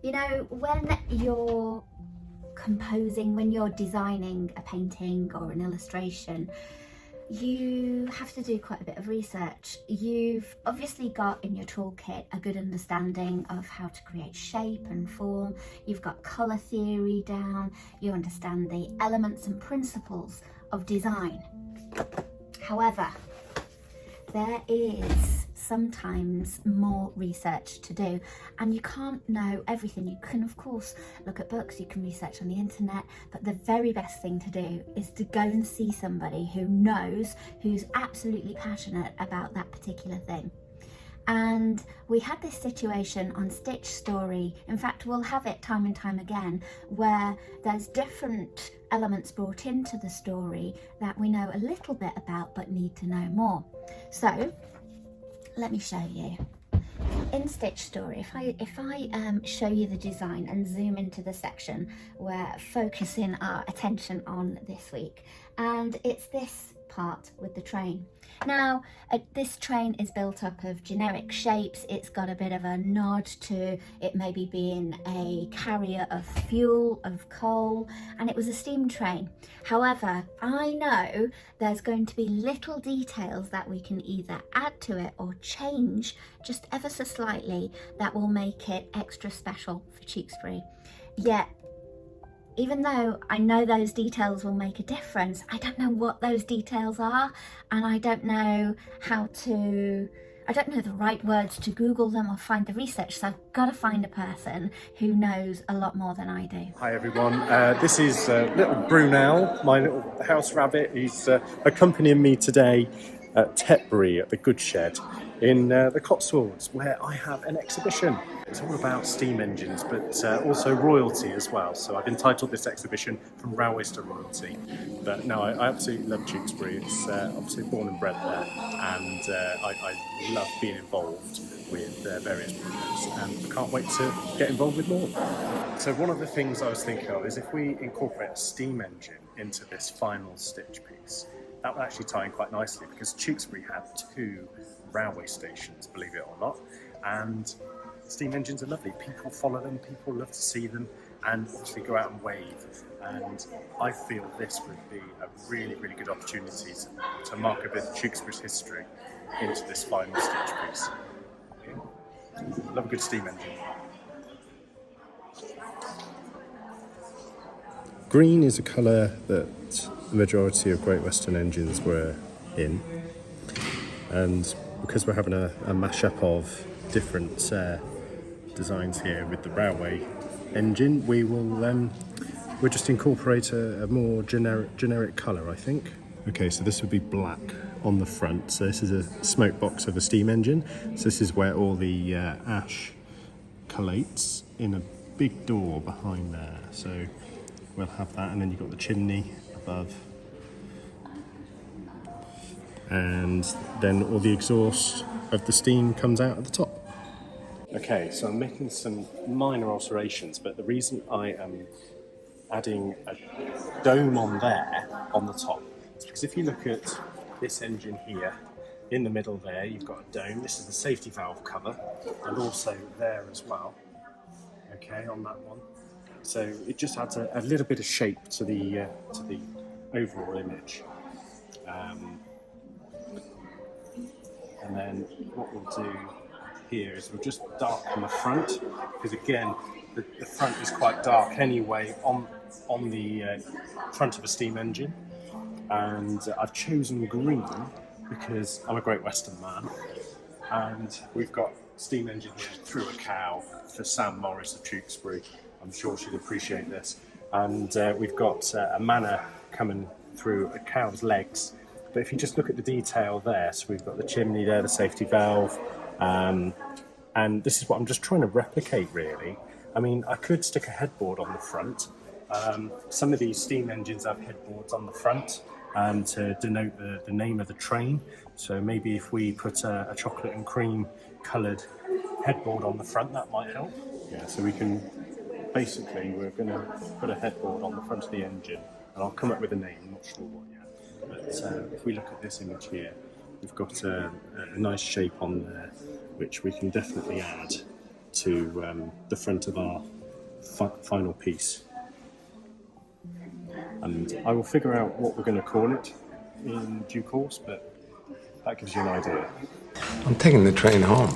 You know, when you're composing, when you're designing a painting or an illustration, you have to do quite a bit of research. You've obviously got in your toolkit a good understanding of how to create shape and form. You've got colour theory down. You understand the elements and principles of design. However, there is sometimes more research to do, and you can't know everything. You can of course look at books, you can research on the internet, but the very best thing to do is to go and see somebody who knows, who's absolutely passionate about that particular thing. And we had this situation on Stitch Story, in fact we'll have it time and time again, where there's different elements brought into the story that we know a little bit about but need to know more. So let me show you. In Stitch Story, if I show you the design and zoom into the section we're focusing our attention on this week, and it's this part with the train. Now, this train is built up of generic shapes. It's got a bit of a nod to it maybe being a carrier of fuel, of coal, and it was a steam train. However, I know there's going to be little details that we can either add to it or change just ever so slightly that will make it extra special for Tewkesbury. Yet, even though I know those details will make a difference, I don't know what those details are, and I don't know the right words to Google them or find the research, so I've got to find a person who knows a lot more than I do. Hi everyone, this is little Brunel, my little house rabbit. He's accompanying me today at Tetbury at the Goods Shed in the Cotswolds, where I have an exhibition. It's all about steam engines, but also royalty as well. So I've entitled this exhibition From Railways to Royalty. But no, I absolutely love Tewkesbury. It's obviously born and bred there, and I love being involved with various projects, and I can't wait to get involved with more. So one of the things I was thinking of is if we incorporate a steam engine into this final stitch piece, that would actually tie in quite nicely, because Tewkesbury had 2 railway stations, believe it or not, and steam engines are lovely. People follow them, people love to see them, and obviously go out and wave. And I feel this would be a really, really good opportunity to mark a bit of Tewkesbury's history into this final stitch piece. Love a good steam engine. Green is a colour that the majority of Great Western engines were in, and because we're having a mashup of different designs here with the railway engine, we'll just incorporate a more generic colour, I think. Okay, so this would be black on the front. So this is a smoke box of a steam engine. So this is where all the ash collates in a big door behind there. So we'll have that, and then you've got the chimney above, and then all the exhaust of the steam comes out at the top. Okay, so I'm making some minor alterations, but the reason I am adding a dome on there, on the top, is because if you look at this engine here, in the middle there, you've got a dome. This is the safety valve cover, and also there as well, okay, on that one. So it just adds a little bit of shape to the overall image. And then what we'll do here is we'll just darken the front, because again the front is quite dark anyway on the front of a steam engine, and I've chosen green because I'm a Great Western man, and we've got steam engine here through a cow for Sam Morris of Tewkesbury. I'm sure she'd appreciate this, and we've got a manor coming through a cow's legs. But if you just look at the detail there, so we've got the chimney there, the safety valve, and this is what I'm just trying to replicate, really. I mean, I could stick a headboard on the front. Some of these steam engines have headboards on the front to denote the name of the train. So maybe if we put a chocolate and cream coloured headboard on the front, that might help. Yeah, so we can, basically, we're going to put a headboard on the front of the engine, and I'll come up with a name, I'm not sure what yet. But if we look at this image here, we've got a nice shape on there, which we can definitely add to the front of our final piece. And I will figure out what we're going to call it in due course, but that gives you an idea. I'm taking the train home.